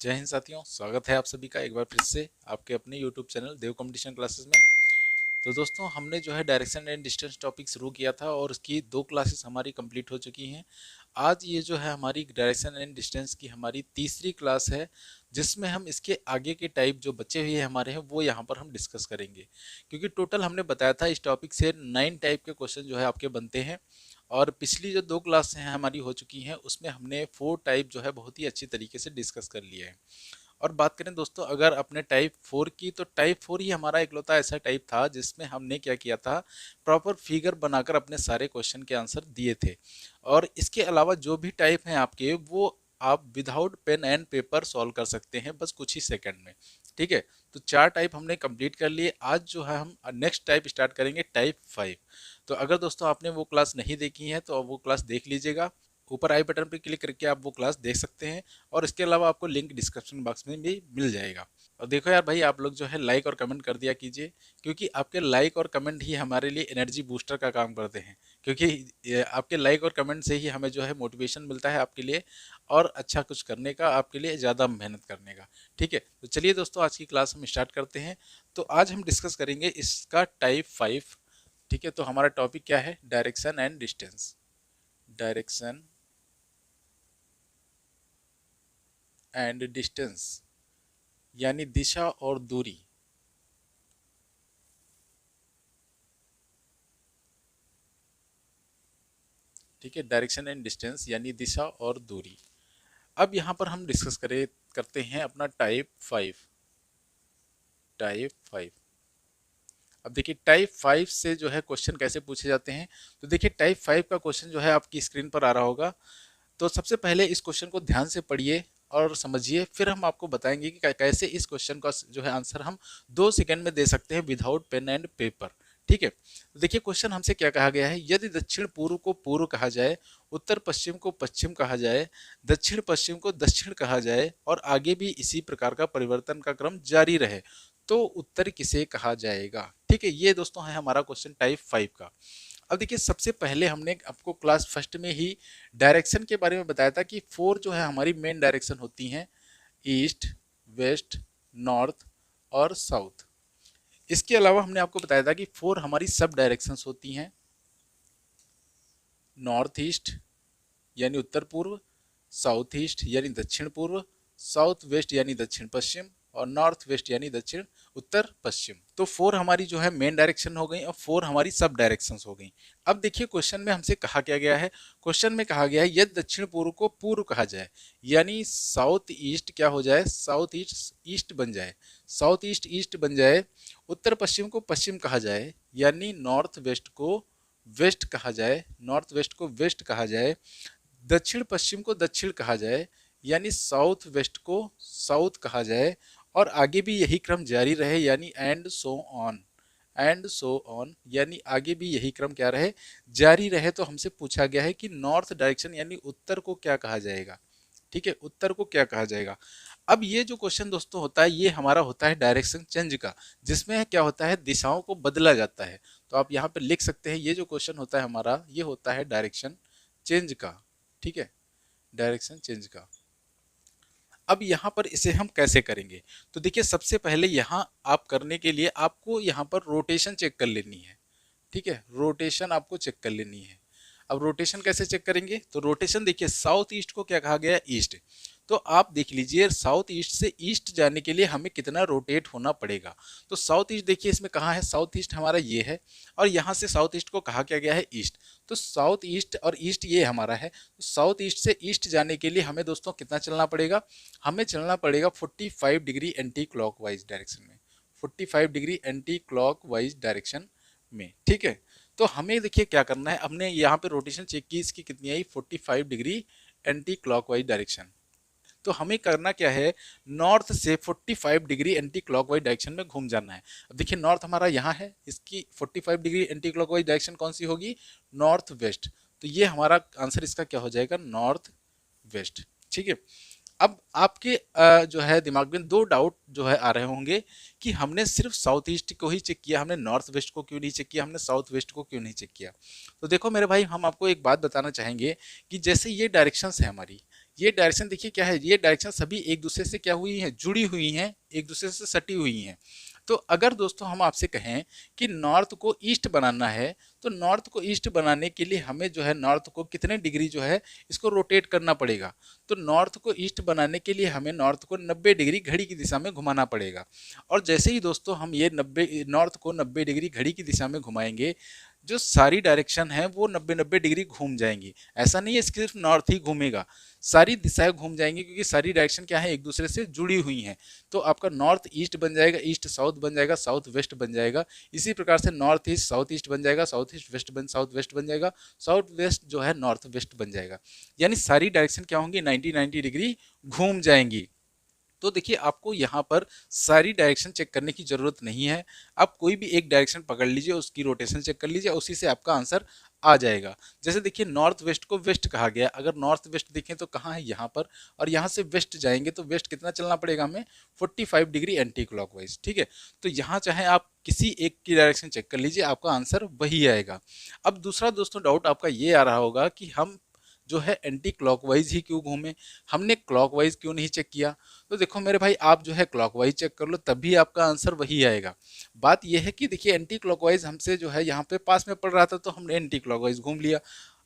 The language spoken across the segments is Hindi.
जय हिंद साथियों, स्वागत है आप सभी का एक बार फिर से आपके अपने YouTube चैनल देव कंपटीशन क्लासेस में। तो दोस्तों, हमने जो है डायरेक्शन एंड डिस्टेंस टॉपिक शुरू किया था और उसकी 2 क्लासेस हमारी कंप्लीट हो चुकी हैं। आज ये जो है हमारी डायरेक्शन एंड डिस्टेंस की हमारी तीसरी क्लास है, जिसमें हम इसके आगे के टाइप जो बचे हुए हमारे हैं वो यहाँ पर हम डिस्कस करेंगे। क्योंकि टोटल हमने बताया था इस टॉपिक से 9 टाइप के क्वेश्चन जो है आपके बनते हैं, और पिछली जो 2 क्लास हैं हमारी हो चुकी हैं उसमें हमने 4 टाइप जो है बहुत ही अच्छी तरीके से डिस्कस कर लिए हैं। और बात करें दोस्तों अगर अपने टाइप 4 की, तो टाइप 4 ही हमारा इकलौता ऐसा टाइप था जिसमें हमने क्या किया था, प्रॉपर फिगर बनाकर अपने सारे क्वेश्चन के आंसर दिए थे। और इसके अलावा जो भी टाइप हैं आपके, वो आप without pen and paper solve कर सकते हैं बस कुछ ही सेकंड में। ठीक है, तो 4 टाइप हमने कंप्लीट कर लिए। आज जो है हम नेक्स्ट टाइप स्टार्ट करेंगे, टाइप 5। तो अगर दोस्तों आपने वो क्लास नहीं देखी है तो वो क्लास देख लीजिएगा, ऊपर आई बटन पर क्लिक करके आप वो क्लास देख सकते हैं। और इसके अलावा आपको लिंक डिस्क्रिप्शन बॉक्स में भी मिल जाएगा। और देखो यार भाई, आप लोग जो है लाइक और कमेंट कर दिया कीजिए, क्योंकि आपके लाइक और कमेंट ही हमारे लिए एनर्जी बूस्टर का काम करते हैं। क्योंकि आपके लाइक और कमेंट से ही हमें जो है मोटिवेशन मिलता है आपके लिए, और अच्छा कुछ करने का, आपके लिए ज़्यादा मेहनत करने का। ठीक है, तो चलिए दोस्तों आज की क्लास हम स्टार्ट करते हैं। तो आज हम डिस्कस करेंगे इसका टाइप 5। ठीक है, तो हमारा टॉपिक क्या है, direction and distance. Direction and distance यानी दिशा और दूरी। ठीक है, डायरेक्शन एंड डिस्टेंस यानी दिशा और दूरी। अब यहाँ पर हम डिस्कस करते हैं अपना टाइप 5। टाइप 5। अब देखिए टाइप 5 से जो है क्वेश्चन कैसे पूछे जाते हैं। तो देखिए टाइप 5 का क्वेश्चन जो है आपकी स्क्रीन पर आ रहा होगा। तो सबसे पहले इस क्वेश्चन को ध्यान से पढ़िए और समझिए, फिर हम आपको बताएंगे कि कैसे इस क्वेश्चन का जो है आंसर हम 2 सेकंड में दे सकते हैं विदाउट पेन एंड पेपर। ठीक है, तो देखिए क्वेश्चन हमसे क्या कहा गया है, यदि दक्षिण पूर्व को पूर्व कहा जाए, उत्तर पश्चिम को पश्चिम कहा जाए, दक्षिण पश्चिम को दक्षिण कहा जाए और आगे भी इसी प्रकार का परिवर्तन का क्रम जारी रहे, तो उत्तर किसे कहा जाएगा। ठीक है, ये दोस्तों है हमारा क्वेश्चन टाइप 5 का। अब देखिए सबसे पहले हमने आपको क्लास फर्स्ट में ही डायरेक्शन के बारे में बताया था कि 4 जो है हमारी मेन डायरेक्शन होती हैं, ईस्ट, वेस्ट, नॉर्थ और साउथ। इसके अलावा हमने आपको बताया था कि 4 हमारी सब डायरेक्शंस होती हैं, नॉर्थ ईस्ट यानी उत्तर पूर्व, साउथ ईस्ट यानी दक्षिण पूर्व, साउथ वेस्ट यानी दक्षिण पश्चिम और नॉर्थ वेस्ट यानी दक्षिण उत्तर पश्चिम। तो 4 हमारी जो है मेन डायरेक्शन हो गई और 4 हमारी सब डायरेक्शंस हो गई। अब देखिए क्वेश्चन में हमसे कहा क्या गया है, क्वेश्चन में कहा गया है यदि दक्षिण पूर्व को पूर्व कहा जाए, यानी साउथ ईस्ट क्या हो जाए, साउथ ईस्ट ईस्ट बन जाए, साउथ ईस्ट ईस्ट बन जाए, उत्तर पश्चिम को पश्चिम कहा जाए, यानी नॉर्थ वेस्ट को वेस्ट कहा जाए, नॉर्थ वेस्ट को वेस्ट कहा जाए, दक्षिण पश्चिम को दक्षिण कहा जाए, यानी साउथ वेस्ट को साउथ कहा जाए, और आगे भी यही क्रम जारी रहे, यानी and so on, and so on, यानी आगे भी यही क्रम क्या रहे, जारी रहे। तो हमसे पूछा गया है कि नॉर्थ डायरेक्शन यानी उत्तर को क्या कहा जाएगा। ठीक है, उत्तर को क्या कहा जाएगा। अब ये जो क्वेश्चन दोस्तों होता है, ये हमारा होता है डायरेक्शन चेंज का, जिसमें क्या होता है, दिशाओं को बदला जाता है। तो आप यहाँ पे लिख सकते हैं, ये जो क्वेश्चन होता है हमारा, ये होता है डायरेक्शन चेंज का। ठीक है, डायरेक्शन चेंज का। अब यहाँ पर इसे हम कैसे करेंगे, तो देखिए सबसे पहले यहाँ आप करने के लिए आपको यहाँ पर रोटेशन चेक कर लेनी है। ठीक है, रोटेशन आपको चेक कर लेनी है। अब रोटेशन कैसे चेक करेंगे, तो रोटेशन देखिए साउथ ईस्ट को क्या कहा गया है, ईस्ट। तो आप देख लीजिए साउथ ईस्ट से ईस्ट जाने के लिए हमें कितना रोटेट होना पड़ेगा। तो साउथ ईस्ट देखिए इसमें कहाँ है, साउथ ईस्ट हमारा ये है, और यहाँ से साउथ ईस्ट को कहा क्या गया है, ईस्ट। तो साउथ ईस्ट और ईस्ट ये हमारा है, तो साउथ ईस्ट से ईस्ट जाने के लिए हमें दोस्तों कितना चलना पड़ेगा, हमें चलना पड़ेगा 45 डिग्री एंटी क्लॉकवाइज डायरेक्शन में, 45 डिग्री एंटी क्लॉकवाइज डायरेक्शन में। ठीक है, तो हमें देखिए क्या करना है, हमने यहाँ पे रोटेशन चेक की, इसकी कितनी आई, 45 डिग्री एंटी क्लॉकवाइज डायरेक्शन। तो हमें करना क्या है, नॉर्थ से 45 डिग्री एंटी क्लॉकवाइज डायरेक्शन में घूम जाना है। अब देखिए नॉर्थ हमारा यहाँ है, इसकी 45 डिग्री एंटी क्लॉकवाइज डायरेक्शन कौन सी होगी, नॉर्थ वेस्ट। तो ये हमारा आंसर इसका क्या हो जाएगा, नॉर्थ वेस्ट। ठीक है, अब आपके जो है दिमाग में 2 डाउट जो है आ रहे होंगे कि हमने सिर्फ साउथ ईस्ट को ही चेक किया, हमने नॉर्थ वेस्ट को क्यों नहीं चेक किया, हमने साउथ वेस्ट को क्यों नहीं चेक किया। तो देखो मेरे भाई, हम आपको एक बात बताना चाहेंगे कि जैसे ये डायरेक्शंस है हमारी, ये डायरेक्शन देखिए क्या है, ये डायरेक्शन सभी एक दूसरे से क्या हुई हैं, जुड़ी हुई हैं, एक दूसरे से सटी हुई हैं। तो अगर दोस्तों हम आपसे कहें कि नॉर्थ को ईस्ट बनाना है, तो नॉर्थ को ईस्ट बनाने के लिए हमें जो है नॉर्थ को कितने डिग्री जो है इसको रोटेट करना पड़ेगा। तो नॉर्थ को ईस्ट बनाने के लिए हमें नॉर्थ को 90 डिग्री घड़ी की दिशा में घुमाना पड़ेगा। और जैसे ही दोस्तों हम ये 90 नॉर्थ को 90 डिग्री घड़ी की दिशा में घुमाएंगे, जो सारी डायरेक्शन है वो 90-90 डिग्री घूम जाएंगी। ऐसा नहीं है सिर्फ नॉर्थ ही घूमेगा, सारी दिशाएं घूम जाएंगी, क्योंकि सारी डायरेक्शन क्या है, एक दूसरे से जुड़ी हुई हैं। तो आपका नॉर्थ ईस्ट बन जाएगा, ईस्ट साउथ बन जाएगा, साउथ वेस्ट बन जाएगा। इसी प्रकार से नॉर्थ ईस्ट साउथ ईस्ट बन जाएगा, साउथ ईस्ट साउथ वेस्ट बन जाएगा, साउथ वेस्ट जो है नॉर्थ वेस्ट बन जाएगा। यानी सारी डायरेक्शन क्या होंगी, 90-90 डिग्री घूम जाएंगी। तो देखिए आपको यहाँ पर सारी डायरेक्शन चेक करने की जरूरत नहीं है। आप कोई भी एक डायरेक्शन पकड़ लीजिए, उसकी रोटेशन चेक कर लीजिए, उसी से आपका आंसर आ जाएगा। जैसे देखिए नॉर्थ वेस्ट को वेस्ट कहा गया, अगर नॉर्थ वेस्ट देखें तो कहाँ है, यहाँ पर, और यहाँ से वेस्ट जाएंगे तो वेस्ट कितना चलना पड़ेगा हमें, 45 डिग्री एंटी क्लॉकवाइज। ठीक है, तो यहाँ चाहे आप किसी एक की डायरेक्शन चेक कर लीजिए, आपका आंसर वही आएगा। अब दूसरा दोस्तों डाउट आपका ये आ रहा होगा कि हम जो है एंटी क्लॉकवाइज ही क्यों घूमे, हमने क्लॉकवाइज क्यों नहीं चेक किया। तो देखो मेरे भाई, आप जो है क्लॉकवाइज चेक कर लो, तभी आपका आंसर वही आएगा। बात यह है कि देखिए एंटी क्लॉकवाइज हमसे जो है यहाँ पे पास में पड़ रहा था, तो हमने एंटी क्लॉकवाइज घूम लिया,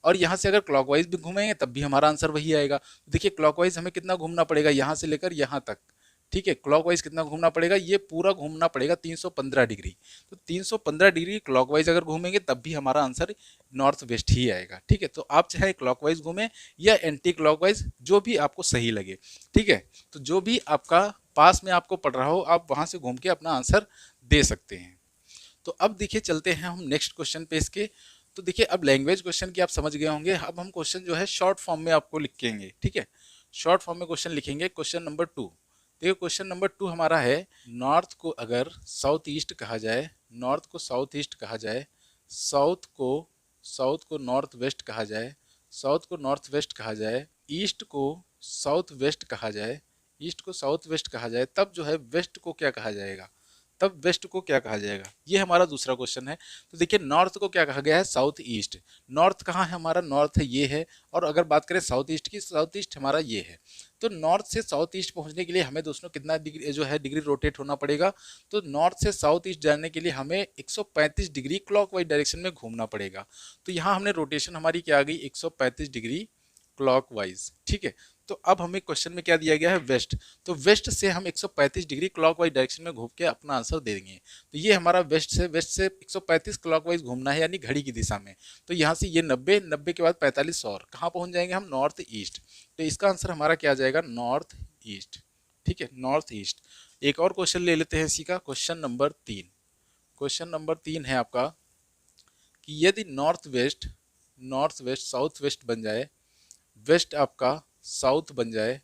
और यहाँ से अगर क्लॉकवाइज भी घूमेंगे तब भी हमारा आंसर वही आएगा। देखिए क्लॉकवाइज हमें कितना घूमना पड़ेगा, यहाँ से लेकर यहाँ तक। ठीक है, क्लॉकवाइज कितना घूमना पड़ेगा, ये पूरा घूमना पड़ेगा 315 डिग्री। तो 315 डिग्री क्लॉकवाइज अगर घूमेंगे तब भी हमारा आंसर नॉर्थ वेस्ट ही आएगा। ठीक है, तो आप चाहे क्लॉकवाइज घूमें या एंटी क्लॉकवाइज, जो भी आपको सही लगे। ठीक है, तो जो भी आपका पास में आपको पड़ रहा हो, आप वहां से घूम के अपना आंसर दे सकते हैं। तो अब देखिए चलते हैं हम नेक्स्ट क्वेश्चन पे इसके। तो देखिए अब लैंग्वेज क्वेश्चन की आप समझ गए होंगे, अब हम क्वेश्चन जो है शॉर्ट फॉर्म में आपको लिखेंगे। ठीक है, शॉर्ट फॉर्म में क्वेश्चन लिखेंगे। क्वेश्चन नंबर 2, देखिए क्वेश्चन नंबर 2 हमारा है, नॉर्थ को अगर साउथ ईस्ट कहा जाए, नॉर्थ को साउथ ईस्ट कहा जाए, साउथ को नॉर्थ वेस्ट कहा जाए, साउथ को नॉर्थ वेस्ट कहा जाए, ईस्ट को साउथ वेस्ट कहा जाए, ईस्ट को साउथ वेस्ट कहा जाए, तब जो है वेस्ट को क्या कहा जाएगा, तब वेस्ट को क्या कहा जाएगा, ये हमारा दूसरा क्वेश्चन है। तो देखिए नॉर्थ को क्या कहा गया है, साउथ ईस्ट। नॉर्थ कहाँ है हमारा, नॉर्थ है ये है, और अगर बात करें साउथ ईस्ट की, साउथ ईस्ट हमारा ये है। तो नॉर्थ से साउथ ईस्ट पहुंचने के लिए हमें दोस्तों कितना डिग्री जो है डिग्री रोटेट होना पड़ेगा, तो नॉर्थ से साउथ ईस्ट जाने के लिए हमें 135 डिग्री क्लॉकवाइज डायरेक्शन में घूमना पड़ेगा। तो यहाँ हमने रोटेशन हमारी क्या आ गई, 135 डिग्री क्लॉकवाइज। ठीक है, तो अब हमें क्वेश्चन में क्या दिया गया है, वेस्ट। तो वेस्ट से हम 135 डिग्री क्लॉकवाइज डायरेक्शन में घूम के अपना आंसर दे देंगे। तो ये हमारा वेस्ट से 135 क्लॉकवाइज घूमना है, यानी घड़ी की दिशा में। तो यहाँ से ये 90 के बाद 45 और कहाँ पहुंच जाएंगे हम, नॉर्थ ईस्ट। तो इसका आंसर हमारा क्या आ जाएगा, नॉर्थ ईस्ट। ठीक है, नॉर्थ ईस्ट। एक और क्वेश्चन ले लेते हैं इसी का, क्वेश्चन नंबर 3। क्वेश्चन नंबर 3 है आपका कि यदि नॉर्थ वेस्ट साउथ वेस्ट बन जाए, वेस्ट आपका साउथ बन जाए,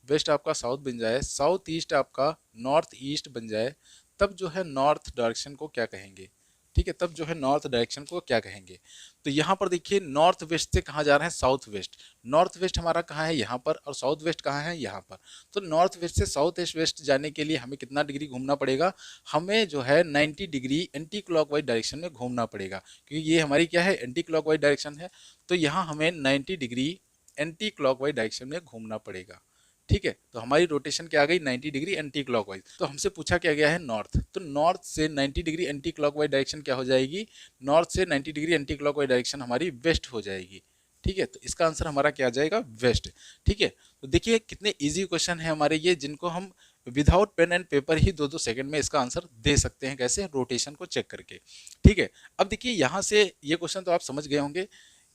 वेस्ट आपका साउथ बन जाए, साउथ ईस्ट आपका नॉर्थ ईस्ट बन जाए, तब जो है नॉर्थ डायरेक्शन को क्या कहेंगे। ठीक है, तब जो है नॉर्थ डायरेक्शन को क्या कहेंगे। तो यहाँ पर देखिए नॉर्थ वेस्ट से कहाँ जा रहे हैं, साउथ वेस्ट। नॉर्थ वेस्ट हमारा कहाँ है, यहाँ पर, और साउथ वेस्ट कहाँ है, यहाँ पर। तो नॉर्थ वेस्ट से साउथ वेस्ट जाने के लिए हमें कितना डिग्री घूमना पड़ेगा, हमें जो है 90 डिग्री एंटी क्लॉकवाइज डायरेक्शन में घूमना पड़ेगा, क्योंकि ये हमारी क्या है, एंटी क्लॉकवाइज डायरेक्शन है। तो यहाँ हमें 90 डिग्री एंटी क्लॉकवाइज डायरेक्शन में घूमना पड़ेगा। ठीक है, तो हमारी रोटेशन क्या आ गई, 90 डिग्री एंटी क्लॉकवाइज। तो हमसे पूछा क्या गया है, नॉर्थ। तो नॉर्थ से 90 डिग्री एंटी क्लॉकवाइज डायरेक्शन क्या हो जाएगी, नॉर्थ से 90 डिग्री एंटी क्लॉकवाइज डायरेक्शन हमारी वेस्ट हो जाएगी। ठीक है, तो इसका आंसर हमारा क्या आ जाएगा, वेस्ट। ठीक है, तो देखिए कितने इजी क्वेश्चन है हमारे ये, जिनको हम विदाउट पेन एंड पेपर ही 2-2 सेकंड में इसका आंसर दे सकते हैं, कैसे, रोटेशन को चेक करके। ठीक है, अब देखिए यहाँ से ये क्वेश्चन तो आप समझ गए होंगे।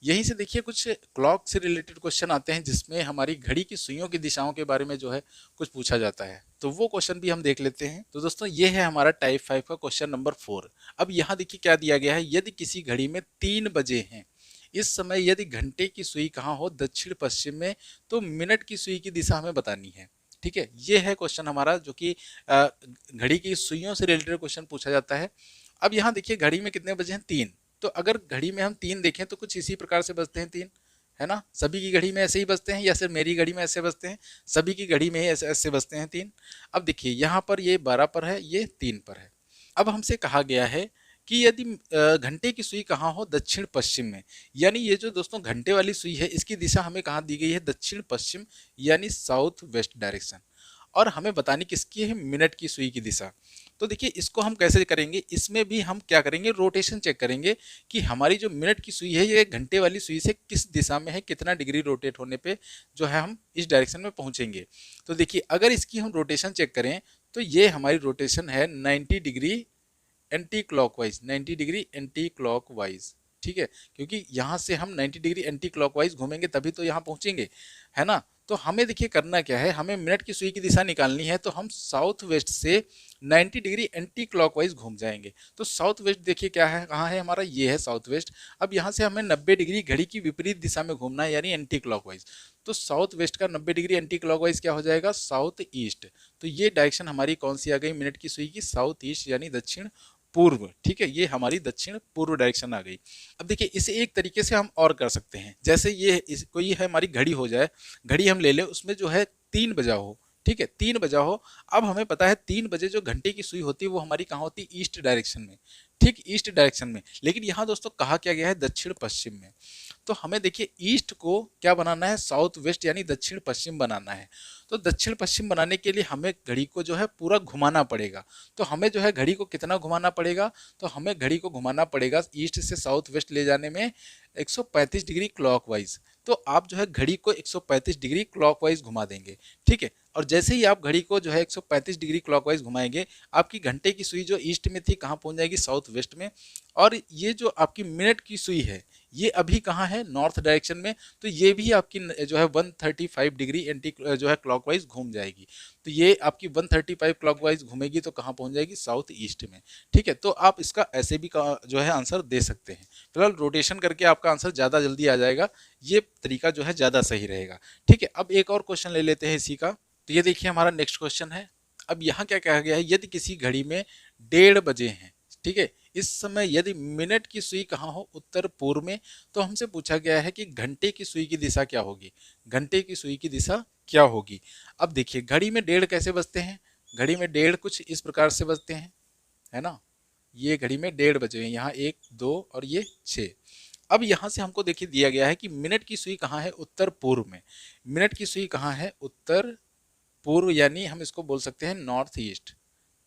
यहीं से देखिए कुछ क्लॉक से रिलेटेड क्वेश्चन आते हैं, जिसमें हमारी घड़ी की सुइयों की दिशाओं के बारे में जो है कुछ पूछा जाता है, तो वो क्वेश्चन भी हम देख लेते हैं। तो दोस्तों ये है हमारा टाइप 5 का क्वेश्चन नंबर 4। अब यहाँ देखिए क्या दिया गया है, यदि किसी घड़ी में 3 बजे हैं, इस समय यदि घंटे की सुई कहाँ हो, दक्षिण पश्चिम में, तो मिनट की सुई की दिशा हमें बतानी है। ठीक है, ये है क्वेश्चन हमारा, जो कि घड़ी की सुइयों से रिलेटेड क्वेश्चन पूछा जाता है। अब यहाँ देखिए घड़ी में कितने बजे हैं, 3। तो अगर घड़ी में हम 3 देखें तो कुछ इसी प्रकार से बजते हैं 3, है ना। सभी की घड़ी में ऐसे ही बजते हैं, या सिर्फ मेरी घड़ी में ऐसे बजते हैं, सभी की घड़ी में ऐसे ऐसे बजते हैं 3। अब देखिए यहाँ पर ये 12 पर है, ये 3 पर है। अब हमसे कहा गया है कि यदि घंटे की सुई कहाँ हो, दक्षिण पश्चिम में, यानी ये जो दोस्तों घंटे वाली सुई है इसकी दिशा हमें कहाँ दी गई है, दक्षिण पश्चिम यानी साउथ वेस्ट डायरेक्शन। और हमें बतानी किसकी है, मिनट की सुई की दिशा। तो देखिए इसको हम कैसे करेंगे, इसमें भी हम क्या करेंगे, रोटेशन चेक करेंगे कि हमारी जो मिनट की सुई है ये घंटे वाली सुई से किस दिशा में है, कितना डिग्री रोटेट होने पे जो है हम इस डायरेक्शन में पहुंचेंगे। तो देखिए अगर इसकी हम रोटेशन चेक करें तो ये हमारी रोटेशन है 90 degree anti clockwise, 90 degree anti clockwise, ठीक है, क्योंकि यहाँ से हम 90 डिग्री एंटी क्लॉकवाइज घूमेंगे तभी तो यहाँ पहुंचेंगे, है ना। तो हमें देखिए करना क्या है, हमें मिनट की सुई की दिशा निकालनी है, तो हम साउथ वेस्ट से 90 डिग्री एंटी क्लॉकवाइज घूम जाएंगे। तो साउथ वेस्ट देखिए क्या है, कहाँ है हमारा, ये है साउथ वेस्ट। अब यहाँ से हमें 90 डिग्री घड़ी की विपरीत दिशा में घूमना है, यानी एंटी क्लॉकवाइज। तो साउथ वेस्ट का 90 डिग्री एंटी क्लॉकवाइज क्या हो जाएगा, साउथ ईस्ट। तो ये डायरेक्शन हमारी कौन सी आ गई मिनट की सुई की, साउथ ईस्ट यानी दक्षिण पूर्व, ठीक है, ये हमारी दक्षिण पूर्व डायरेक्शन आ गई। अब देखिए इसे एक तरीके से हम और कर सकते हैं, जैसे ये कोई है हमारी घड़ी हो जाए, घड़ी हम ले ले, उसमें जो है 3 बजा हो, ठीक है, 3 बजा हो। अब हमें पता है 3 बजे जो घंटे की सुई होती है वो हमारी कहाँ होती है, ईस्ट डायरेक्शन में, ठीक, ईस्ट डायरेक्शन में। लेकिन यहाँ दोस्तों कहा क्या गया है, दक्षिण पश्चिम में। तो हमें देखिए ईस्ट को क्या बनाना है, साउथ वेस्ट यानी दक्षिण पश्चिम बनाना है। तो दक्षिण पश्चिम बनाने के लिए हमें घड़ी को जो है पूरा घुमाना पड़ेगा। तो हमें जो है घड़ी को कितना घुमाना पड़ेगा, तो हमें घड़ी को घुमाना पड़ेगा ईस्ट से साउथ वेस्ट ले जाने में 135 डिग्री क्लॉकवाइज। तो आप जो है घड़ी को 135 डिग्री क्लॉकवाइज घुमा देंगे, ठीक है। और जैसे ही आप घड़ी को जो है 135 डिग्री क्लॉकवाइज घुमाएंगे, आपकी घंटे की सुई जो ईस्ट में थी कहाँ पहुंच जाएगी, साउथ वेस्ट में। और ये जो आपकी मिनट की सुई है ये अभी कहाँ है, नॉर्थ डायरेक्शन में। तो ये भी आपकी जो है 135 डिग्री एंटी जो है क्लॉकवाइज घूम जाएगी। तो ये आपकी 135 क्लॉकवाइज घूमेगी तो कहाँ पहुंच जाएगी, साउथ ईस्ट में, ठीक है। तो आप इसका ऐसे भी जो है आंसर दे सकते हैं। फिलहाल रोटेशन करके आपका आंसर ज़्यादा जल्दी आ जाएगा, ये तरीका जो है ज़्यादा सही रहेगा, ठीक है। अब एक और क्वेश्चन ले लेते हैं इसी का। तो ये देखिए हमारा नेक्स्ट क्वेश्चन है। अब यहाँ क्या कहा गया है, यदि किसी घड़ी में 1:30 बजे हैं, ठीक है, इस समय यदि मिनट की सुई कहाँ हो, उत्तर पूर्व में, तो हमसे पूछा गया है कि घंटे की सुई की दिशा क्या होगी, घंटे की सुई की दिशा क्या होगी। अब देखिए घड़ी में 1:30 कैसे बजते हैं, घड़ी में 1:30 कुछ इस प्रकार से बजते हैं, है ना। ये घड़ी में 1:30 बजे हैं, यहाँ 1 2 और ये 6। अब यहाँ से हमको देखिए दिया गया है कि मिनट की सुई कहाँ है, उत्तर पूर्व में। मिनट की सुई कहाँ है, उत्तर पूर्व, यानी हम इसको बोल सकते हैं नॉर्थ ईस्ट,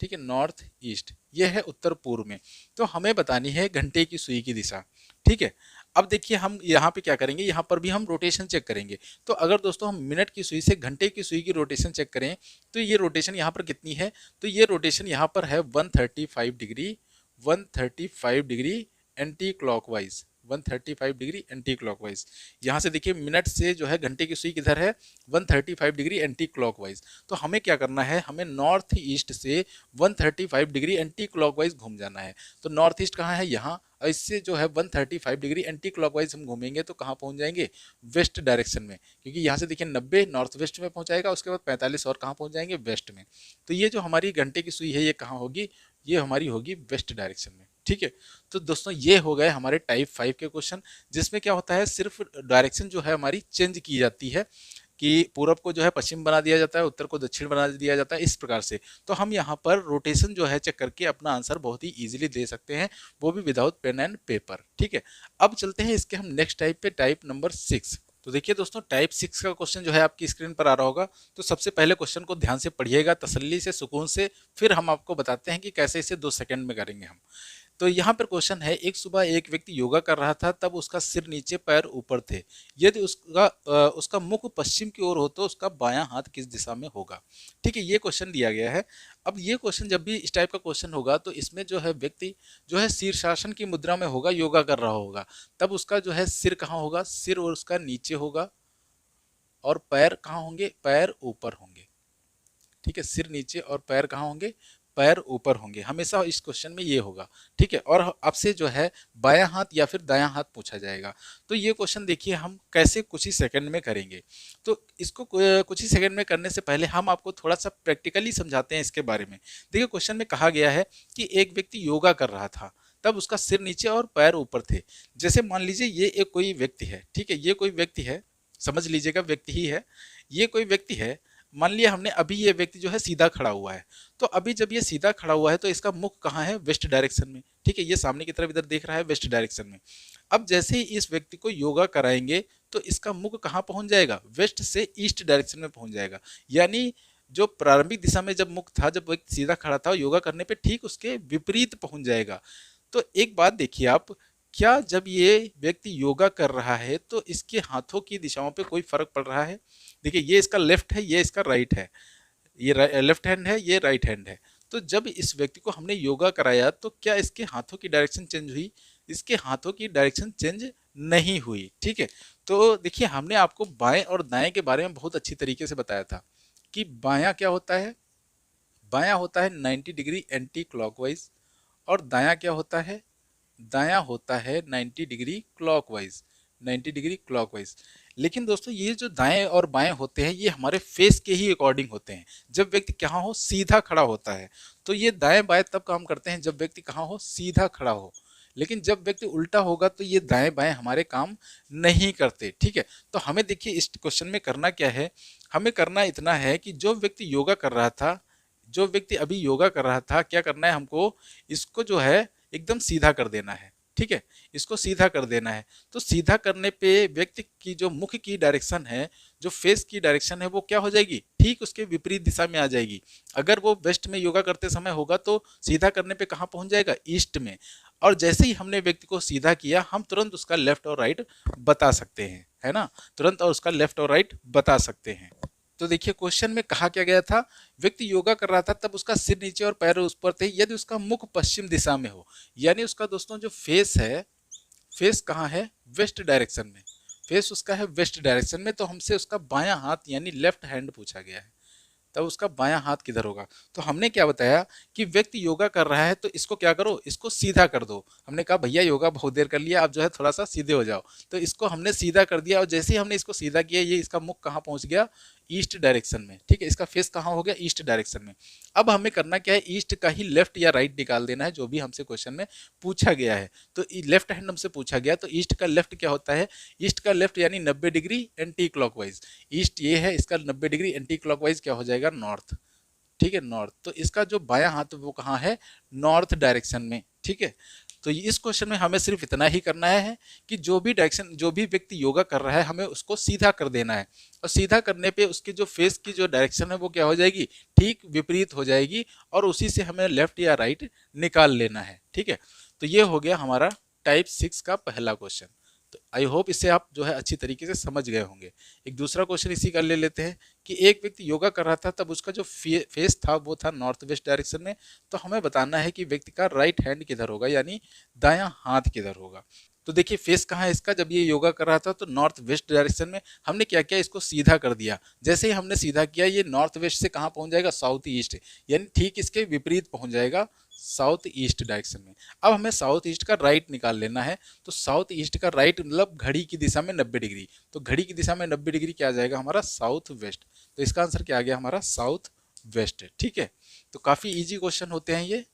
ठीक है, नॉर्थ ईस्ट, ये है उत्तर पूर्व में। तो हमें बतानी है घंटे की सुई की दिशा, ठीक है। अब देखिए हम यहाँ पे क्या करेंगे, यहाँ पर भी हम रोटेशन चेक करेंगे। तो अगर दोस्तों हम मिनट की सुई से घंटे की सुई की रोटेशन चेक करें तो ये रोटेशन यहाँ पर कितनी है, तो ये रोटेशन यहाँ पर है 135 degree, 135 degree anti clockwise, 135 degree anti clockwise. यहाँ से देखिए मिनट से जो है घंटे की सुई किधर है, 135 डिग्री एंटी क्लॉकवाइज। तो हमें क्या करना है, हमें नॉर्थ ईस्ट से 135 डिग्री एंटी क्लॉकवाइज घूम जाना है। तो नॉर्थ ईस्ट कहाँ है, यहाँ, इससे जो है 135 डिग्री एंटी क्लॉकवाइज हम घूमेंगे तो कहाँ पहुँच जाएंगे, वेस्ट डायरेक्शन में, क्योंकि यहाँ से देखिए 90 नॉर्थ वेस्ट में पहुँचाएगा, उसके बाद 45 और कहाँ पहुँच जाएंगे, वेस्ट में। तो ये जो हमारी घंटे की सुई है ये कहाँ होगी, ये हमारी होगी वेस्ट डायरेक्शन में, ठीक है। तो दोस्तों ये हो गए हमारे टाइप 5 के क्वेश्चन, जिसमें क्या होता है, सिर्फ डायरेक्शन जो है हमारी चेंज की जाती है, कि पूरब को जो है पश्चिम बना दिया जाता है, उत्तर को दक्षिण बना दिया जाता है, इस प्रकार से। तो हम यहाँ पर रोटेशन जो है चेक करके अपना आंसर बहुत ही इजीली दे सकते हैं, वो भी विदाउट पेन एंड पेपर, ठीक है। अब चलते हैं इसके हम नेक्स्ट टाइप पे, टाइप नंबर 6। तो देखिए दोस्तों टाइप 6 का क्वेश्चन जो है आपकी स्क्रीन पर आ रहा होगा। तो सबसे पहले क्वेश्चन को ध्यान से पढ़िएगा, तसल्ली से, सुकून से, फिर हम आपको बताते हैं कि कैसे इसे 2 सेकंड में करेंगे हम। तो यहाँ पर क्वेश्चन है, एक सुबह एक व्यक्ति योगा कर रहा था, तब उसका सिर नीचे पैर ऊपर थे। यदि उसका मुख पश्चिम की ओर हो तो उसका बायां हाथ किस दिशा में होगा, ठीक है, ये क्वेश्चन दिया गया है। अब ये क्वेश्चन जब भी इस टाइप का क्वेश्चन होगा तो इसमें जो है व्यक्ति जो है शीर्षासन की मुद्रा में होगा, योगा कर रहा होगा, तब उसका जो है सिर कहाँ होगा, सिर और उसका नीचे होगा, और पैर कहाँ होंगे, पैर ऊपर होंगे, ठीक है, सिर नीचे और पैर कहाँ होंगे, पैर ऊपर होंगे, हमेशा इस क्वेश्चन में ये होगा, ठीक है। और आपसे जो है बायां हाथ या फिर दायां हाथ पूछा जाएगा। तो ये क्वेश्चन देखिए हम कैसे कुछ ही सेकंड में करेंगे। तो इसको कुछ ही सेकंड में करने से पहले हम आपको थोड़ा सा प्रैक्टिकली समझाते हैं इसके बारे में। देखिए क्वेश्चन में कहा गया है कि एक व्यक्ति योगा कर रहा था, तब उसका सिर नीचे और पैर ऊपर थे। जैसे मान लीजिए ये एक कोई व्यक्ति है, ठीक है, ये कोई व्यक्ति है, समझ लीजिएगा व्यक्ति ही है, ये कोई व्यक्ति है। मान लिया हमने अभी ये व्यक्ति जो है सीधा खड़ा हुआ है, तो अभी जब ये सीधा खड़ा हुआ है तो इसका मुख कहाँ है, वेस्ट डायरेक्शन में, ठीक है, ये सामने की तरफ इधर देख रहा है वेस्ट डायरेक्शन में। अब जैसे ही इस व्यक्ति को योगा कराएंगे तो इसका मुख कहाँ पहुंच जाएगा, वेस्ट से ईस्ट डायरेक्शन में पहुंच जाएगा। यानी जो प्रारंभिक दिशा में जब मुख था, जब व्यक्ति सीधा खड़ा था, योगा करने पे ठीक उसके विपरीत पहुंच जाएगा। तो एक बात देखिए आप, क्या जब ये व्यक्ति योगा कर रहा है तो इसके हाथों की दिशाओं पे कोई फर्क पड़ रहा है? देखिए ये इसका लेफ्ट है, ये इसका राइट है, ये लेफ्ट हैंड है, ये राइट हैंड है। तो जब इस व्यक्ति को हमने योगा कराया तो क्या इसके हाथों की डायरेक्शन चेंज हुई? इसके हाथों की डायरेक्शन चेंज नहीं हुई, ठीक है। तो देखिए हमने आपको बाएं और दाएं के बारे में बहुत अच्छी तरीके से बताया था कि बायां क्या होता है, बायां होता है 90 डिग्री एंटी क्लॉकवाइज, और दायां क्या होता है, दायां होता है 90 डिग्री क्लॉकवाइज, 90 डिग्री क्लॉकवाइज। लेकिन दोस्तों ये जो दाएं और बाएं होते हैं ये हमारे फेस के ही अकॉर्डिंग होते हैं। जब व्यक्ति कहाँ हो, सीधा खड़ा होता है, तो ये दाएं बाएं तब काम करते हैं जब व्यक्ति कहाँ हो, सीधा खड़ा हो। लेकिन जब व्यक्ति उल्टा होगा तो ये दाएं बाएं हमारे काम नहीं करते, ठीक है। तो हमें देखिए इस क्वेश्चन में करना क्या है, हमें करना इतना है कि जो व्यक्ति योगा कर रहा था, जो व्यक्ति अभी योगा कर रहा था, क्या करना है हमको, इसको जो है एकदम सीधा कर देना है, ठीक है, इसको सीधा कर देना है। तो सीधा करने पे व्यक्ति की जो मुख की डायरेक्शन है, जो फेस की डायरेक्शन है, वो क्या हो जाएगी, ठीक उसके विपरीत दिशा में आ जाएगी। अगर वो वेस्ट में योगा करते समय होगा तो सीधा करने पे कहाँ पहुंच जाएगा, ईस्ट में। और जैसे ही हमने व्यक्ति को सीधा किया, हम तुरंत उसका लेफ्ट और राइट बता सकते हैं, है ना, तुरंत और उसका लेफ्ट और राइट बता सकते हैं। तो देखिए क्वेश्चन में कहा क्या गया था, व्यक्ति योगा कर रहा था तब उसका सिर नीचे और पैर उस पर थे यदि उसका मुख पश्चिम दिशा में हो। यानी उसका दोस्तों जो फेस है, फेस कहाँ है, वेस्ट डायरेक्शन में, फेस उसका है वेस्ट डायरेक्शन में। तो हमसे उसका बायां हाथ यानी लेफ्ट हैंड पूछा गया है, तब उसका बायां हाथ किधर होगा। तो हमने क्या बताया कि व्यक्ति योगा कर रहा है तो इसको क्या करो, इसको सीधा कर दो। हमने कहा भैया योगा बहुत देर कर लिया, आप जो है थोड़ा सा सीधे हो जाओ। तो इसको हमने सीधा कर दिया और जैसे ही हमने इसको सीधा किया, ये इसका मुख कहाँ पहुंच गया, ईस्ट डायरेक्शन में, ठीक है, इसका फेस कहाँ हो गया, ईस्ट डायरेक्शन में। अब हमें करना क्या है, ईस्ट का ही लेफ्ट या राइट निकाल देना है, जो भी हमसे क्वेश्चन में पूछा गया है। तो लेफ्ट हैंड हमसे पूछा गया, तो ईस्ट का लेफ्ट क्या होता है, ईस्ट का लेफ्ट यानी 90 डिग्री एंटी क्लॉकवाइज। ईस्ट ये है, इसका 90 डिग्री एंटी क्लॉकवाइज क्या हो जाएगा, नॉर्थ, ठीक है, नॉर्थ। तो इसका जो बायां हाथ वो कहाँ है, नॉर्थ डायरेक्शन में, ठीक है। तो इस क्वेश्चन में हमें सिर्फ इतना ही करना है कि जो भी डायरेक्शन, जो भी व्यक्ति योगा कर रहा है, हमें उसको सीधा कर देना है। और सीधा करने पे उसकी जो फेस की जो डायरेक्शन है वो क्या हो जाएगी, ठीक विपरीत हो जाएगी, और उसी से हमें लेफ्ट या राइट निकाल लेना है, ठीक है। तो ये हो गया हमारा टाइप 6 का पहला क्वेश्चन। तो आई होप इसे आप जो है अच्छी तरीके से समझ गए होंगे। एक दूसरा क्वेश्चन इसी का ले लेते हैं कि एक व्यक्ति योगा कर रहा था तब उसका जो फेस था वो था नॉर्थ वेस्ट डायरेक्शन में। तो हमें बताना है कि व्यक्ति का राइट हैंड किधर होगा, यानी दायां हाथ किधर होगा। तो देखिए फेस कहाँ है इसका, जब ये योगा कर रहा था तो नॉर्थ वेस्ट डायरेक्शन में। हमने क्या किया, इसको सीधा कर दिया। जैसे ही हमने सीधा किया, ये नॉर्थ वेस्ट से कहाँ पहुंच जाएगा, साउथ ईस्ट, यानी ठीक इसके विपरीत पहुंच जाएगा, साउथ ईस्ट डायरेक्शन में। अब हमें साउथ ईस्ट का राइट निकाल लेना है। तो साउथ ईस्ट का राइट मतलब घड़ी की दिशा में 90 डिग्री। तो घड़ी की दिशा में 90 डिग्री क्या आ जाएगा हमारा, साउथ वेस्ट। तो इसका आंसर क्या आ गया हमारा, साउथ वेस्ट, ठीक है। तो काफी इजी क्वेश्चन होते हैं ये।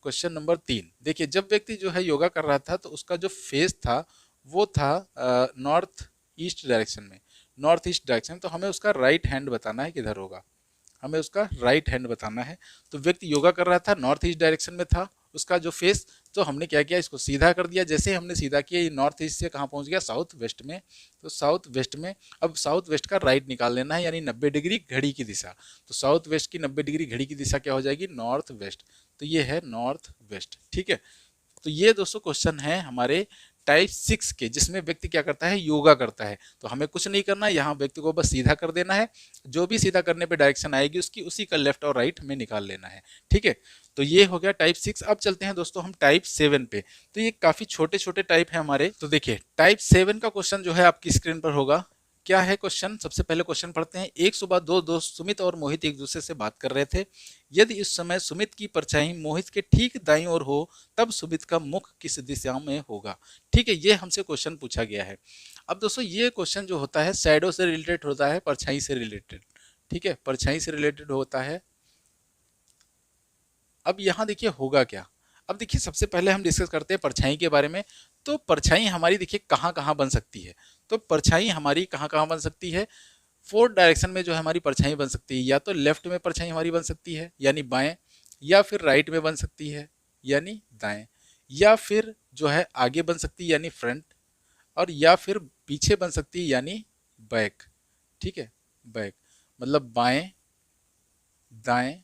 क्वेश्चन नंबर 3 देखिए, जब व्यक्ति जो है योगा कर रहा था तो उसका जो फेस था वो था नॉर्थ ईस्ट डायरेक्शन में, नॉर्थ ईस्ट डायरेक्शन। तो हमें उसका राइट हैंड बताना है किधर होगा, हमें उसका राइट हैंड बताना है। तो व्यक्ति योगा कर रहा था, नॉर्थ ईस्ट डायरेक्शन में था उसका जो फेस। तो हमने क्या किया, इसको सीधा कर दिया। जैसे ही हमने सीधा किया, ये नॉर्थ ईस्ट से कहाँ पहुंच गया, साउथ वेस्ट में। तो साउथ वेस्ट में अब साउथ वेस्ट का राइट निकाल लेना है, यानी 90 डिग्री घड़ी की दिशा। तो साउथ वेस्ट की 90 डिग्री घड़ी की दिशा क्या हो जाएगी, नॉर्थ वेस्ट। तो ये है नॉर्थ वेस्ट, ठीक है। तो ये दोस्तों क्वेश्चन है हमारे टाइप 6 के, जिसमें व्यक्ति क्या करता है, योगा करता है। तो हमें कुछ नहीं करना, यहाँ व्यक्ति को बस सीधा कर देना है। जो भी सीधा करने पे डायरेक्शन आएगी उसकी, उसी का लेफ्ट और राइट में निकाल लेना है, ठीक है। तो ये हो गया टाइप 6। अब चलते हैं दोस्तों हम टाइप 7 पे। तो ये काफी छोटे छोटे टाइप है हमारे। तो देखिए टाइप 7 का क्वेश्चन जो है आपकी स्क्रीन पर होगा। क्या है क्वेश्चन, सबसे पहले क्वेश्चन पढ़ते हैं। एक सुबह दो दोस्त सुमित और मोहित एक दूसरे से बात कर रहे थे। यदि इस समय सुमित की परछाई मोहित के ठीक दाईं ओर हो तब सुमित का मुख किस दिशा में होगा, ठीक है। ये हमसे क्वेश्चन पूछा गया है। अब दोस्तों ये क्वेश्चन जो होता है शैडो से रिलेटेड होता है, परछाई से रिलेटेड, ठीक है, परछाई से रिलेटेड होता है। अब यहाँ देखिए होगा क्या। अब देखिए सबसे पहले हम डिस्कस करते हैं परछाई के बारे में। तो परछाई हमारी देखिए कहाँ कहाँ बन सकती है। तो परछाई हमारी कहाँ कहाँ बन सकती है, फोर्थ डायरेक्शन में जो है हमारी परछाई बन सकती है, या तो लेफ्ट में परछाई हमारी बन सकती है यानी बाएं, या फिर राइट में बन सकती है यानी दाएं, या फिर जो है आगे बन सकती है यानी फ्रंट, और या फिर पीछे बन सकती है यानी बैक। ठीक है, बैक मतलब बाएं, दाएं,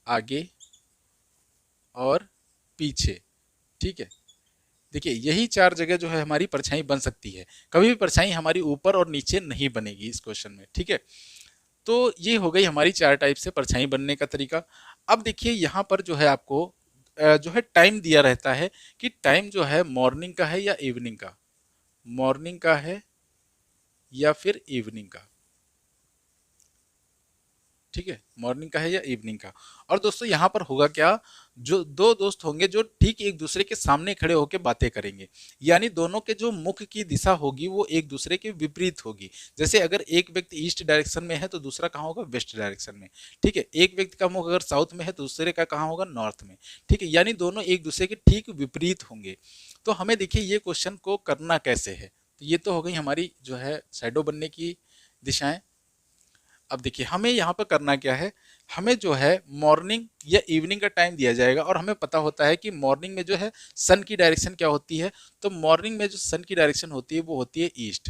आगे और पीछे। ठीक है, देखिए यही चार जगह जो है हमारी परछाई बन सकती है, कभी भी परछाई हमारी ऊपर और नीचे नहीं बनेगी इस क्वेश्चन में। ठीक है, तो ये हो गई हमारी चार टाइप से परछाई बनने का तरीका। अब देखिए यहाँ पर जो है आपको जो है टाइम दिया रहता है कि टाइम जो है मॉर्निंग का है या इवनिंग का, मॉर्निंग का है या फिर इवनिंग का। ठीक है, मॉर्निंग का है या इवनिंग का। और दोस्तों यहाँ पर होगा क्या, जो दो दोस्त होंगे जो ठीक एक दूसरे के सामने खड़े होकर बातें करेंगे, यानी दोनों के जो मुख की दिशा होगी वो एक दूसरे के विपरीत होगी। जैसे अगर एक व्यक्ति ईस्ट डायरेक्शन में है तो दूसरा कहाँ होगा, वेस्ट डायरेक्शन में। ठीक है, एक व्यक्ति का मुख अगर साउथ में है तो दूसरे का कहाँ होगा, नॉर्थ में। ठीक है, यानी दोनों एक दूसरे के ठीक विपरीत होंगे। तो हमें देखिए ये क्वेश्चन को करना कैसे है, तो ये तो हो गई हमारी जो है शैडो बनने की दिशाएं। अब देखिए हमें यहाँ पर करना क्या है, हमें जो है मॉर्निंग या इवनिंग का टाइम दिया जाएगा और हमें पता होता है कि मॉर्निंग में जो है सन की डायरेक्शन क्या होती है, तो मॉर्निंग में जो सन की डायरेक्शन होती है वो होती है ईस्ट।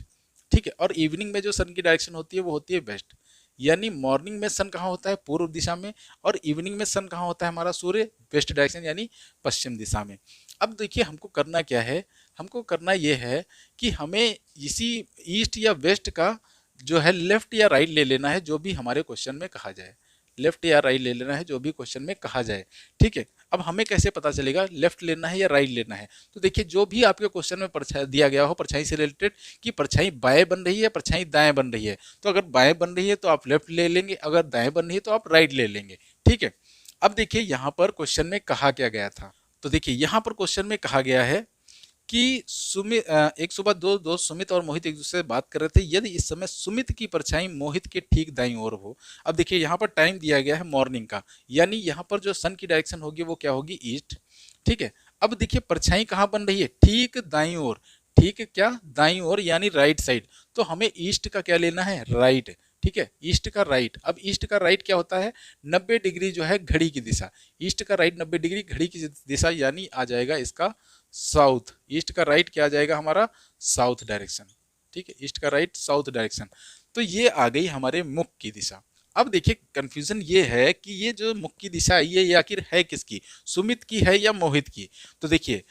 ठीक है, और इवनिंग में जो सन की डायरेक्शन होती है वो होती है वेस्ट। यानी मॉर्निंग में सन कहाँ होता है, पूर्व दिशा में, और इवनिंग में सन कहाँ होता है हमारा, सूर्य, वेस्ट डायरेक्शन यानी पश्चिम दिशा में। अब देखिए हमको करना क्या है, हमको करना ये है कि हमें इसी ईस्ट या वेस्ट का जो है लेफ्ट या राइट ले लेना है, जो भी हमारे क्वेश्चन में कहा जाए, लेफ्ट या राइट ले लेना है जो भी क्वेश्चन में कहा जाए। ठीक है, अब हमें कैसे पता चलेगा लेफ्ट लेना है या राइट लेना है, तो देखिए जो भी आपके क्वेश्चन में परछाई दिया गया हो परछाई से रिलेटेड, कि परछाई बाएं बन रही है परछाई दाएं बन रही है, तो अगर बाएं बन रही है तो आप लेफ्ट ले लेंगे, अगर दाएं बन रही है तो आप राइट ले लेंगे। ठीक है, अब देखिए यहाँ पर क्वेश्चन में कहा क्या गया था, तो देखिए यहाँ पर क्वेश्चन में कहा गया है कि सुमित एक सुबह दो दोस्त सुमित और मोहित एक दूसरे से बात कर रहे थे, यदि इस समय सुमित की परछाई मोहित के ठीक दाईं ओर हो। अब देखिए यहाँ पर टाइम दिया गया है मॉर्निंग का, यानी यहाँ पर जो सन की डायरेक्शन होगी वो क्या होगी, ईस्ट। ठीक है, अब देखिए परछाई कहाँ बन रही है, ठीक दाईं ओर, ठीक क्या दाईं ओर यानी राइट साइड, तो हमें ईस्ट का क्या लेना है, राइट। ठीक है, ईस्ट का राइट, अब ईस्ट का राइट क्या होता है, 90 डिग्री जो है घड़ी की दिशा, ईस्ट का राइट 90 डिग्री घड़ी की दिशा, यानी आ जाएगा इसका साउथ। ईस्ट का राइट क्या आ जाएगा हमारा, साउथ डायरेक्शन। ठीक है, ईस्ट का राइट साउथ डायरेक्शन, तो ये आ गई हमारे मुख की दिशा। अब देखिए कंफ्यूजन ये है कि ये जो मुख की दिशा ये आखिर है किसकी, सुमित की है या मोहित की। तो देखिए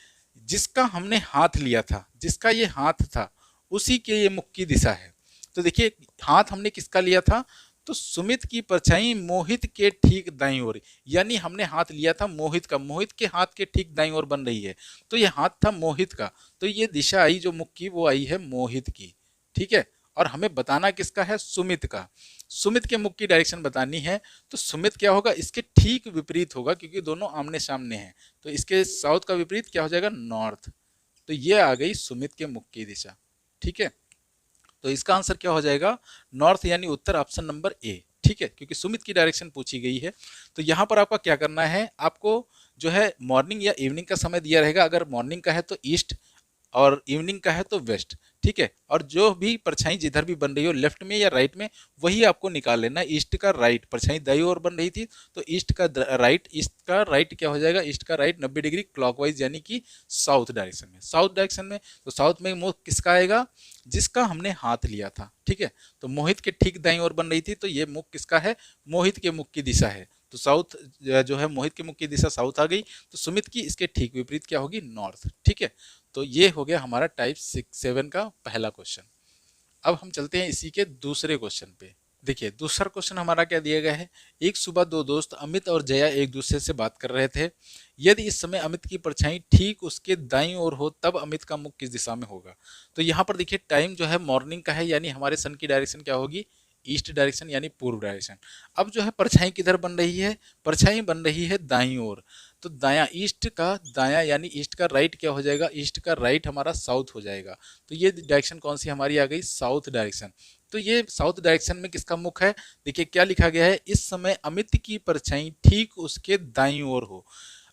जिसका हमने हाथ लिया था, जिसका ये हाथ था उसी के ये मुख की दिशा है। तो देखिए हाथ हमने किसका लिया था, तो सुमित की परछाई मोहित के ठीक दाईं ओर, यानी हमने हाथ लिया था मोहित का, मोहित के हाथ के ठीक दाईं ओर बन रही है, तो ये हाथ था मोहित का, तो ये दिशा आई जो मुख की वो आई है मोहित की। ठीक है, और हमें बताना किसका है, सुमित का, सुमित के मुख की डायरेक्शन बतानी है, तो सुमित क्या होगा, इसके ठीक विपरीत होगा क्योंकि दोनों आमने सामने हैं, तो इसके साउथ का विपरीत क्या हो जाएगा, नॉर्थ। तो ये आ गई सुमित के मुख की दिशा। ठीक है, तो इसका आंसर क्या हो जाएगा, नॉर्थ यानी उत्तर, ऑप्शन नंबर ए। ठीक है, क्योंकि सुमित की डायरेक्शन पूछी गई है। तो यहाँ पर आपका क्या करना है, आपको जो है मॉर्निंग या इवनिंग का समय दिया रहेगा, अगर मॉर्निंग का है तो ईस्ट और इवनिंग का है तो वेस्ट। ठीक है, और जो भी परछाई जिधर भी बन रही हो लेफ्ट में या राइट में, वही आपको निकाल लेना। ईस्ट का राइट, परछाई दाईं ओर बन रही थी तो ईस्ट का राइट, ईस्ट का राइट क्या हो जाएगा, ईस्ट का राइट 90 डिग्री क्लॉकवाइज यानी कि साउथ डायरेक्शन में, साउथ डायरेक्शन में। तो साउथ में मुख किसका आएगा, जिसका हमने हाथ लिया था। ठीक है, तो मोहित के ठीक दाईं ओर बन रही थी तो ये मुख किसका है, मोहित के मुख की दिशा है, तो साउथ जो है मोहित के मुख की दिशा साउथ आ गई, तो सुमित की इसके ठीक विपरीत क्या होगी, नॉर्थ। ठीक है, तो ये हो गया हमारा टाइप 6-7 का पहला क्वेश्चन। अब हम चलते हैं इसी के दूसरे क्वेश्चन पे। देखिए दूसरा क्वेश्चन हमारा क्या दिया गया है, एक सुबह दो दोस्त अमित और जया एक दूसरे से बात कर रहे थे, यदि इस समय अमित की परछाई ठीक उसके दाईं ओर हो तब अमित का मुख किस दिशा में होगा। तो यहाँ पर देखिए टाइम जो है मॉर्निंग का है, यानी हमारे सन की डायरेक्शन क्या होगी, ईस्ट डायरेक्शन यानी पूर्व डायरेक्शन। अब जो है परछाई किधर बन रही है, परछाई बन रही है दाईं ओर, तो दायां, ईस्ट का दायां यानी ईस्ट का राइट क्या हो जाएगा, ईस्ट का राइट हमारा साउथ हो जाएगा। तो ये डायरेक्शन कौन सी हमारी आ गई, साउथ डायरेक्शन। तो ये साउथ डायरेक्शन में किसका मुख है, देखिए क्या लिखा गया है, इस समय अमित की परछाई ठीक उसके दाईं ओर हो।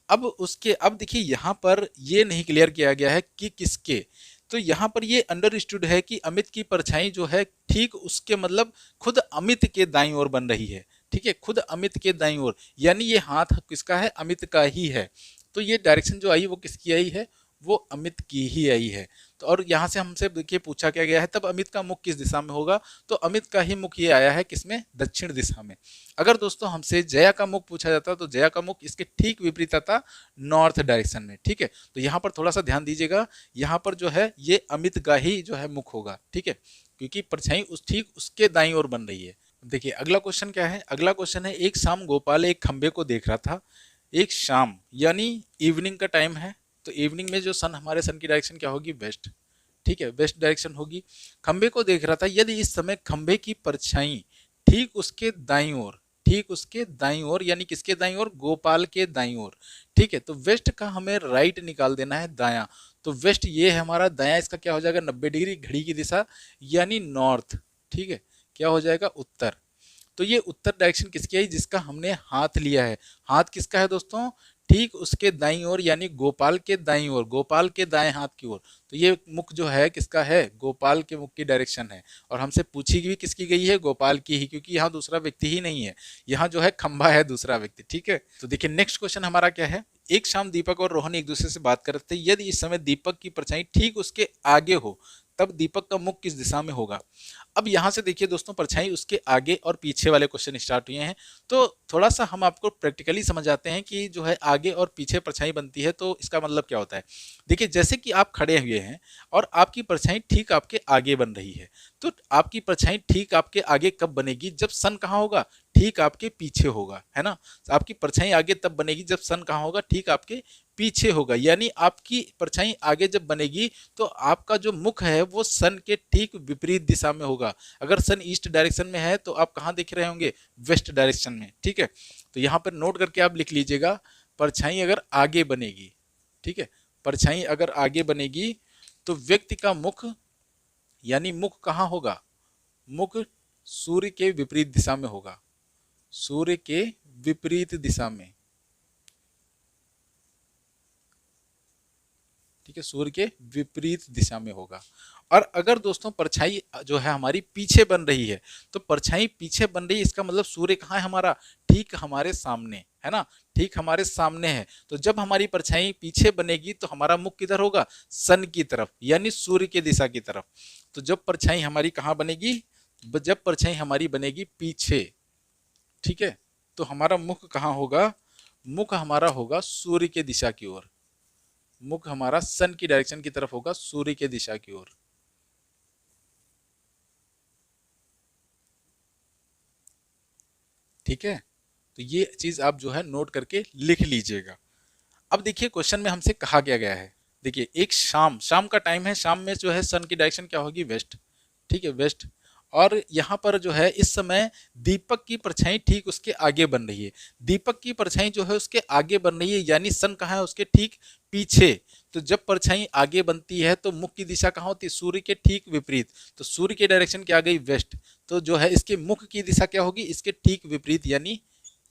अब देखिए यहाँ पर ये नहीं क्लियर किया गया है कि किसके, तो यहाँ पर ये अंडरस्टूड है कि अमित की परछाई जो है ठीक उसके मतलब खुद अमित के दाईं ओर बन रही है, ठीक है, खुद अमित के दाईं ओर, यानी ये हाथ किसका है, अमित का ही है। तो ये डायरेक्शन जो आई वो किसकी आई है, वो अमित की ही आई है। तो और यहाँ से हमसे देखिए पूछा क्या गया है, तब अमित का मुख किस दिशा में होगा, तो अमित का ही मुख ये आया है किसमें, दक्षिण दिशा में। अगर दोस्तों हमसे जया का मुख पूछा जाता तो जया का मुख इसके ठीक विपरीत आता, नॉर्थ डायरेक्शन में, ठीक है। तो यहाँ पर थोड़ा सा ध्यान दीजिएगा, यहाँ पर जो है ये अमित का ही जो है मुख होगा, ठीक है, क्योंकि परछाई उस ठीक उसके दाईं ओर बन रही है। देखिए अगला क्वेश्चन क्या है, अगला क्वेश्चन है, एक शाम गोपाल एक खंबे को देख रहा था। एक शाम यानी इवनिंग का टाइम है, तो इवनिंग में जो सन, हमारे सन की डायरेक्शन क्या होगी, वेस्ट, ठीक है, वेस्ट डायरेक्शन होगी। खंबे को देख रहा था, यदि इस समय खंबे की परछाई ठीक उसके दाईं ओर, ठीक उसके दाईं ओर यानी किसके दाईं ओर, गोपाल के दाईं ओर, ठीक है। तो वेस्ट का हमें राइट निकाल देना है, दायां। तो वेस्ट ये है हमारा, दायां इसका क्या हो जाएगा, 90 डिग्री घड़ी की दिशा यानी नॉर्थ, ठीक है, क्या हो जाएगा, उत्तर। तो ये उत्तर डायरेक्शन किसकी आई, जिसका हमने हाथ लिया है। हाथ किसका है दोस्तों, ठीक उसके दाईं ओर यानी गोपाल के दाईं ओर, गोपाल के दाएं हाथ की ओर। तो ये मुख जो है किसका है, गोपाल के मुख की डायरेक्शन है। और हमसे पूछी भी किसकी गई है, गोपाल की ही, क्योंकि यहाँ दूसरा व्यक्ति ही नहीं है, यहाँ जो है खंबा है दूसरा व्यक्ति, ठीक है। तो देखिए नेक्स्ट क्वेश्चन हमारा क्या है, एक शाम दीपक और रोहन एक दूसरे से बात कर रहे थे, यदि इस समय दीपक की परछाई ठीक उसके आगे हो तब दीपक का मुख किस दिशा में होगा। अब यहां से देखिए दोस्तों, परछाई उसके आगे और पीछे वाले क्वेश्चन स्टार्ट हुए हैं, तो थोड़ा सा हम आपको प्रैक्टिकली समझाते हैं कि जो है आगे और पीछे परछाई बनती है तो इसका मतलब क्या होता है। देखिए जैसे कि आप खड़े हुए हैं और आपकी परछाई ठीक आपके आगे बन रही है, तो आपकी परछाई ठीक आपके आगे कब बनेगी, जब सन कहाँ होगा, ठीक आपके पीछे होगा, है ना। आपकी परछाई आगे तब बनेगी जब सन कहाँ होगा, ठीक आपके पीछे होगा। यानी आपकी परछाई आगे जब बनेगी तो आपका जो मुख है वो सन के ठीक विपरीत दिशा में होगा। अगर सन ईस्ट डायरेक्शन में है तो आप कहाँ दिख रहे होंगे, वेस्ट डायरेक्शन में, ठीक है। तो यहाँ पर नोट करके आप लिख लीजिएगा, परछाई अगर आगे बनेगी, ठीक है, परछाई अगर आगे बनेगी तो व्यक्ति का मुख यानी मुख कहाँ होगा, मुख सूर्य के विपरीत दिशा में होगा, सूर्य के विपरीत दिशा में, ठीक है, सूर्य के विपरीत दिशा में होगा। और अगर दोस्तों परछाई जो है हमारी पीछे बन रही है, तो परछाई पीछे बन रही है इसका मतलब सूर्य कहाँ है हमारा, ठीक हमारे सामने, है ना, ठीक हमारे सामने है। तो जब हमारी परछाई पीछे बनेगी तो हमारा मुख किधर होगा, सन की तरफ यानी सूर्य की दिशा की तरफ। तो जब परछाई हमारी कहाँ बनेगी, जब परछाई हमारी बनेगी पीछे, ठीक है, तो हमारा मुख कहाँ होगा, मुख हमारा होगा सूर्य के दिशा की ओर, मुख हमारा सन की डायरेक्शन की तरफ होगा, सूर्य के दिशा की ओर। ठीक है, तो ये चीज आप जो है नोट करके लिख लीजिएगा। अब देखिए क्वेश्चन में हमसे कहा क्या गया है, देखिए एक शाम, शाम का टाइम है, शाम में जो है सन की डायरेक्शन क्या होगी, वेस्ट, ठीक है, वेस्ट। और यहाँ पर जो है इस समय दीपक की परछाई ठीक उसके आगे बन रही है, दीपक की परछाई जो है उसके आगे बन रही है यानी सन कहाँ है, उसके ठीक पीछे। तो जब परछाई आगे बनती है तो मुख की दिशा कहाँ होती है, सूर्य के ठीक विपरीत। तो सूर्य की डायरेक्शन क्या आ गई, वेस्ट। तो जो है इसके मुख की दिशा क्या होगी, इसके ठीक विपरीत यानी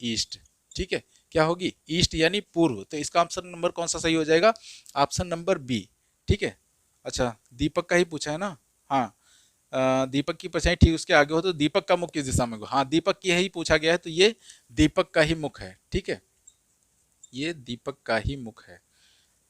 ईस्ट, ठीक है, क्या होगी, ईस्ट यानी पूर्व। तो इसका ऑप्शन नंबर कौन सा सही हो जाएगा, ऑप्शन नंबर बी, ठीक है। अच्छा दीपक का ही पूछा है ना, हाँ, दीपक की परछाई ठीक उसके आगे हो तो दीपक का मुख किस दिशा में होगा, हाँ दीपक की ही पूछा गया है, तो ये दीपक का ही मुख है, ठीक है, ये दीपक का ही मुख है,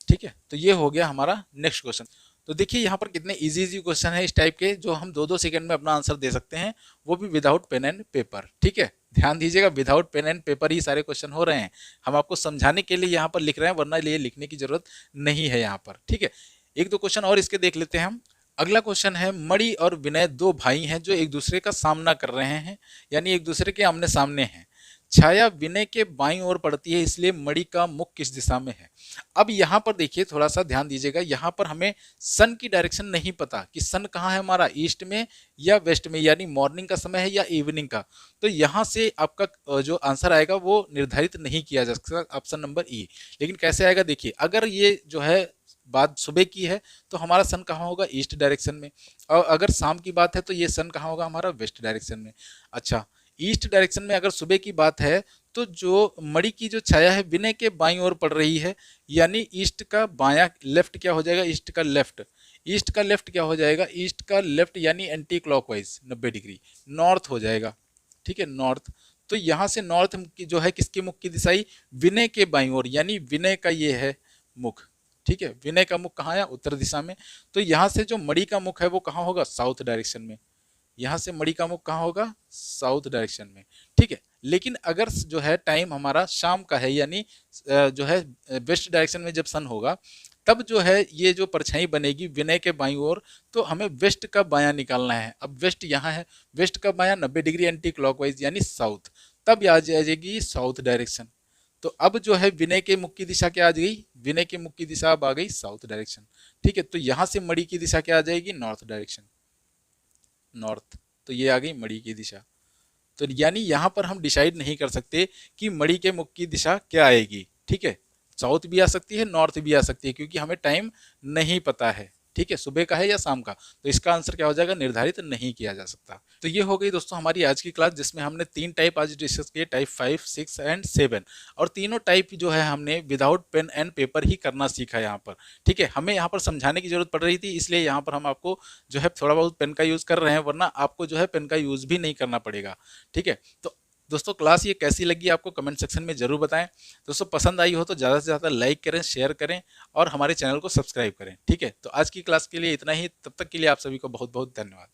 ठीक है। तो ये हो गया हमारा नेक्स्ट क्वेश्चन। तो देखिए यहाँ पर कितने इजी इजी क्वेश्चन है इस टाइप के, जो हम 2-2 सेकंड में अपना आंसर दे सकते हैं, वो भी विदाउट पेन एंड पेपर, ठीक है। ध्यान दीजिएगा, विदाउट पेन एंड पेपर ही सारे क्वेश्चन हो रहे हैं, हम आपको समझाने के लिए यहाँ पर लिख रहे हैं, वरना ये लिखने की जरूरत नहीं है यहाँ पर, ठीक है। एक दो क्वेश्चन और इसके देख लेते हैं हम। अगला क्वेश्चन है, मणि और विनय दो भाई हैं जो एक दूसरे का सामना कर रहे हैं, यानी एक दूसरे के आमने सामने हैं। छाया विनय के बाईं ओर पड़ती है, इसलिए मणि का मुख किस दिशा में है। अब यहाँ पर देखिए थोड़ा सा ध्यान दीजिएगा, यहाँ पर हमें सन की डायरेक्शन नहीं पता कि सन कहाँ है हमारा, ईस्ट में या वेस्ट में, यानी मॉर्निंग का समय है या इवनिंग का। तो यहाँ से आपका जो आंसर आएगा वो निर्धारित नहीं किया जा सकता, ऑप्शन नंबर ई। लेकिन कैसे आएगा, देखिए अगर ये जो है बात सुबह की है तो हमारा सन कहाँ होगा, ईस्ट डायरेक्शन में। और अगर शाम की बात है तो ये सन कहाँ होगा हमारा, वेस्ट डायरेक्शन में। अच्छा ईस्ट डायरेक्शन में अगर सुबह की बात है तो जो मणि की जो छाया है विनय के बाईं ओर पड़ रही है, यानी ईस्ट का बायां, लेफ्ट क्या हो जाएगा, ईस्ट का लेफ्ट, ईस्ट का लेफ्ट क्या हो जाएगा, ईस्ट का लेफ्ट यानी एंटी क्लॉकवाइज 90 डिग्री, नॉर्थ हो जाएगा, ठीक है, नॉर्थ। तो यहाँ से नॉर्थ की जो है किसके मुख की दिशाई, विनय के बाईं ओर, यानी विनय का ये है मुख, ठीक है, विनय का मुख कहाँ है, उत्तर दिशा में। तो यहाँ से जो मणि का मुख है वो कहाँ होगा, साउथ डायरेक्शन में, यहाँ से मणि का मुख कहाँ होगा, साउथ डायरेक्शन में, ठीक है। लेकिन अगर जो है टाइम हमारा शाम का है, यानी जो है वेस्ट डायरेक्शन में जब सन होगा, तब जो है ये जो परछाई बनेगी विनय के बाईं ओर, तो हमें वेस्ट का बायां निकालना है। अब वेस्ट यहाँ है, वेस्ट का बायां 90 डिग्री एंटी क्लॉकवाइज यानी साउथ, तब आ जाएगी साउथ डायरेक्शन। तो अब जो है विनय के मुख की दिशा क्या आ गई, विनय के मुख की दिशा अब आ गई साउथ डायरेक्शन, ठीक है। तो यहाँ से मणि की दिशा क्या आ जाएगी, नॉर्थ डायरेक्शन, नॉर्थ। तो ये आ गई मणि की दिशा। तो यानी यहां पर हम डिसाइड नहीं कर सकते कि मणि के मुख की दिशा क्या आएगी, ठीक है, साउथ भी आ सकती है, नॉर्थ भी आ सकती है, क्योंकि हमें टाइम नहीं पता है, ठीक है, सुबह का है या शाम का। तो इसका आंसर क्या हो जाएगा, निर्धारित नहीं किया जा सकता। तो ये हो गई दोस्तों हमारी आज की क्लास, जिसमें हमने 3 टाइप आज डिस्कस किए, टाइप 5, 6 एंड 7। और तीनों टाइप जो है हमने विदाउट पेन एंड पेपर ही करना सीखा यहाँ पर, ठीक है। हमें यहाँ पर समझाने की जरूरत पड़ रही थी, इसलिए यहाँ पर हम आपको जो है थोड़ा बहुत पेन का यूज़ कर रहे हैं, वरना आपको जो है पेन का यूज़ भी नहीं करना पड़ेगा, ठीक है। तो दोस्तों क्लास ये कैसी लगी आपको कमेंट सेक्शन में जरूर बताएं। दोस्तों पसंद आई हो तो ज़्यादा से ज़्यादा लाइक करें, शेयर करें और हमारे चैनल को सब्सक्राइब करें, ठीक है। तो आज की क्लास के लिए इतना ही, तब तक के लिए आप सभी को बहुत बहुत धन्यवाद।